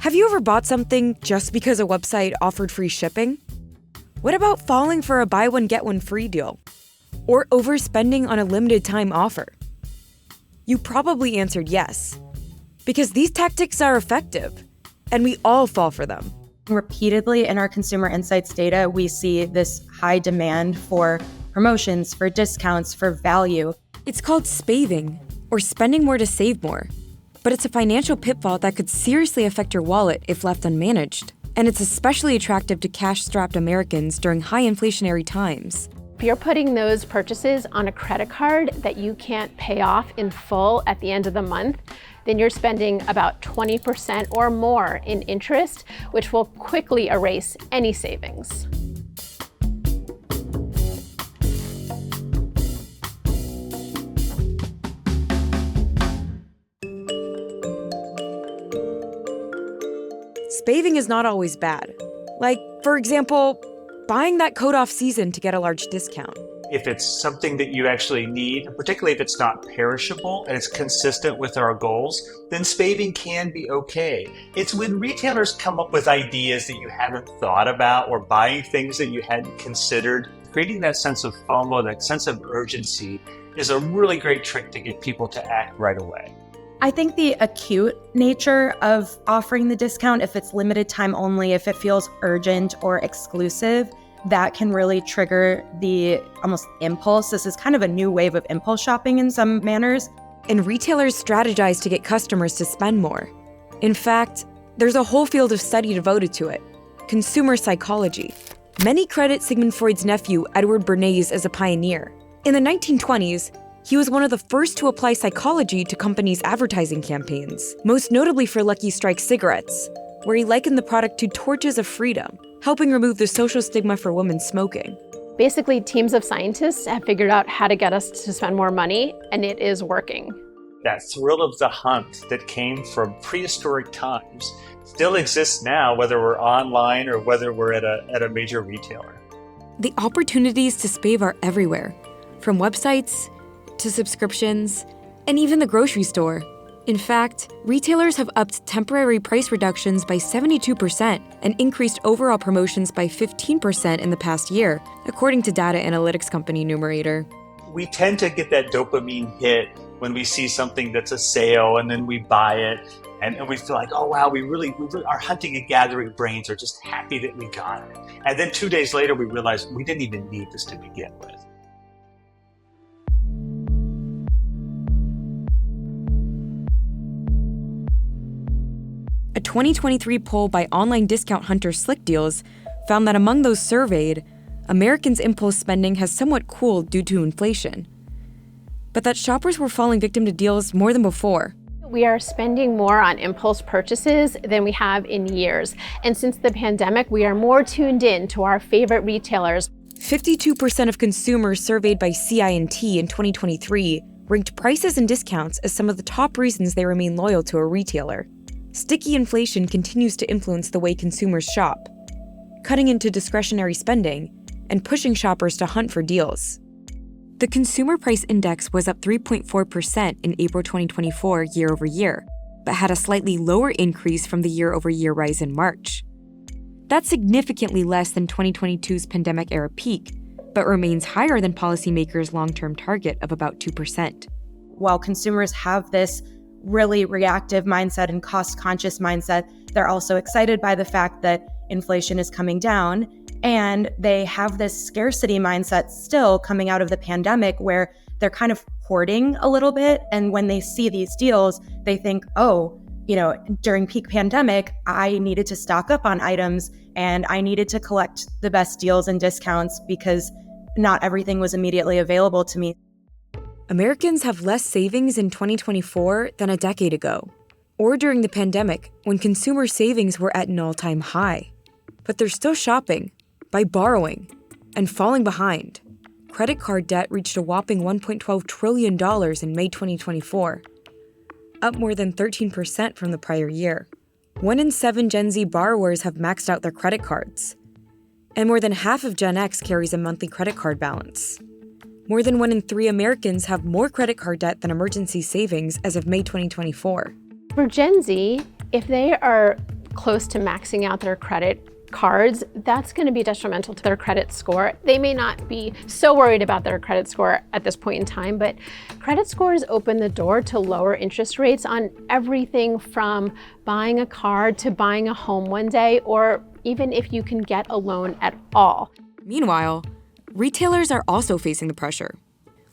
Have you ever bought something just because a website offered free shipping? What about falling for a buy one get one free deal? Or overspending on a limited time offer? You probably answered yes, because these tactics are effective, and we all fall for them. Repeatedly in our consumer insights data, we see this high demand for promotions, for discounts, for value. It's called spaving, or spending more to save more. But it's a financial pitfall that could seriously affect your wallet if left unmanaged. And it's especially attractive to cash-strapped Americans during high inflationary times. If you're putting those purchases on a credit card that you can't pay off in full at the end of the month, then you're spending about 20% or more in interest, which will quickly erase any savings. Spaving is not always bad. Like, for example, buying that coat off season to get a large discount. If it's something that you actually need, particularly if it's not perishable and it's consistent with our goals, then spaving can be okay. It's when retailers come up with ideas that you haven't thought about or buying things that you hadn't considered. Creating that sense of FOMO, that sense of urgency, is a really great trick to get people to act right away. I think the acute nature of offering the discount, if it's limited time only, if it feels urgent or exclusive, that can really trigger the almost impulse. This is kind of a new wave of impulse shopping in some manners. And retailers strategize to get customers to spend more. In fact, there's a whole field of study devoted to it: consumer psychology. Many credit Sigmund Freud's nephew, Edward Bernays, as a pioneer. In the 1920s, he was one of the first to apply psychology to companies' advertising campaigns, most notably for Lucky Strike cigarettes, where he likened the product to torches of freedom, helping remove the social stigma for women smoking. Basically, teams of scientists have figured out how to get us to spend more money, and it is working. That thrill of the hunt that came from prehistoric times still exists now, whether we're online or whether we're at a major retailer. The opportunities to spave are everywhere, from websites to subscriptions, and even the grocery store. In fact, retailers have upped temporary price reductions by 72% and increased overall promotions by 15% in the past year, according to data analytics company Numerator. We tend to get that dopamine hit when we see something that's a sale and then we buy it and we feel like, oh wow, we really our hunting and gathering brains are just happy that we got it. And then 2 days later we realize we didn't even need this to begin with. A 2023 poll by online discount hunter Slick Deals found that among those surveyed, Americans' impulse spending has somewhat cooled due to inflation, but that shoppers were falling victim to deals more than before. We are spending more on impulse purchases than we have in years. And since the pandemic, we are more tuned in to our favorite retailers. 52% of consumers surveyed by CI&T in 2023 ranked prices and discounts as some of the top reasons they remain loyal to a retailer. Sticky inflation continues to influence the way consumers shop, cutting into discretionary spending and pushing shoppers to hunt for deals. The Consumer Price Index was up 3.4% in April 2024 year over year, but had a slightly lower increase from the year-over-year rise in March. That's significantly less than 2022's pandemic-era peak, but remains higher than policymakers' long-term target of about 2%. While consumers have this really reactive mindset and cost-conscious mindset, they're also excited by the fact that inflation is coming down, and they have this scarcity mindset still coming out of the pandemic where they're kind of hoarding a little bit. And when they see these deals, they think, oh, during peak pandemic, I needed to stock up on items and I needed to collect the best deals and discounts because not everything was immediately available to me. Americans have less savings in 2024 than a decade ago, or during the pandemic when consumer savings were at an all-time high. But they're still shopping, by borrowing, and falling behind. Credit card debt reached a whopping $1.12 trillion in May 2024, up more than 13% from the prior year. 1 in 7 Gen Z borrowers have maxed out their credit cards, and more than half of Gen X carries a monthly credit card balance. More than 1 in 3 Americans have more credit card debt than emergency savings as of May 2024. For Gen Z, if they are close to maxing out their credit cards, that's going to be detrimental to their credit score. They may not be so worried about their credit score at this point in time, but credit scores open the door to lower interest rates on everything from buying a car to buying a home one day, or even if you can get a loan at all. Meanwhile, retailers are also facing the pressure.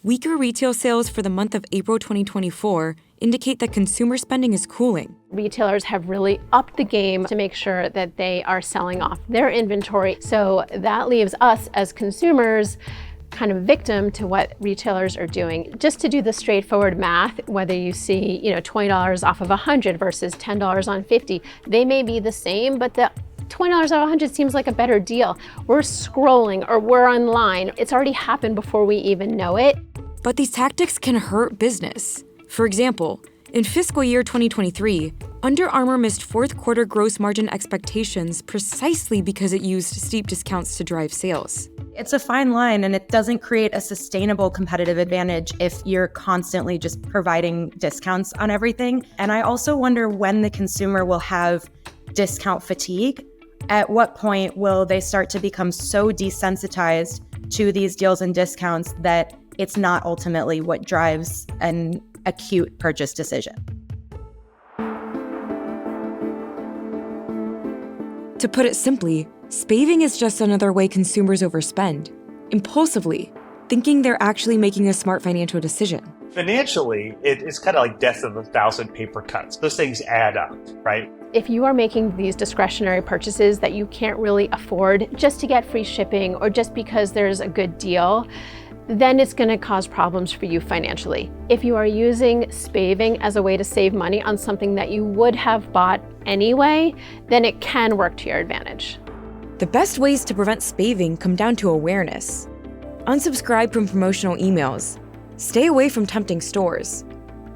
Weaker retail sales for the month of April 2024 indicate that consumer spending is cooling. Retailers have really upped the game to make sure that they are selling off their inventory. So that leaves us as consumers kind of victim to what retailers are doing. Just to do the straightforward math, whether you see, $20 off of 100 versus $10 on 50, they may be the same, but the $20 off 100 seems like a better deal. We're scrolling or we're online. It's already happened before we even know it. But these tactics can hurt business. For example, in fiscal year 2023, Under Armour missed fourth quarter gross margin expectations precisely because it used steep discounts to drive sales. It's a fine line, and it doesn't create a sustainable competitive advantage if you're constantly just providing discounts on everything. And I also wonder when the consumer will have discount fatigue. At what point will they start to become so desensitized to these deals and discounts that it's not ultimately what drives an acute purchase decision? To put it simply, spaving is just another way consumers overspend, impulsively, thinking they're actually making a smart financial decision. Financially, it's kind of like death of 1,000 paper cuts. Those things add up, right? If you are making these discretionary purchases that you can't really afford just to get free shipping or just because there's a good deal, then it's going to cause problems for you financially. If you are using spaving as a way to save money on something that you would have bought anyway, then it can work to your advantage. The best ways to prevent spaving come down to awareness. Unsubscribe from promotional emails. Stay away from tempting stores.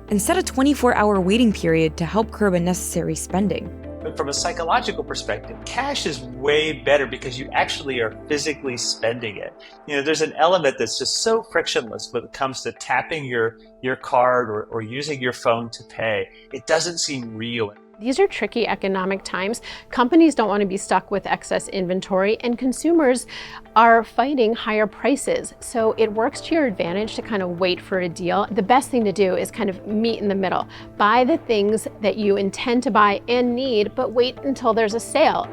And set a 24-hour waiting period to help curb unnecessary spending. But from a psychological perspective, cash is way better because you actually are physically spending it. There's an element that's just so frictionless when it comes to tapping your card or using your phone to pay. It doesn't seem real. These are tricky economic times. Companies don't want to be stuck with excess inventory, and consumers are fighting higher prices. So it works to your advantage to kind of wait for a deal. The best thing to do is kind of meet in the middle. Buy the things that you intend to buy and need, but wait until there's a sale.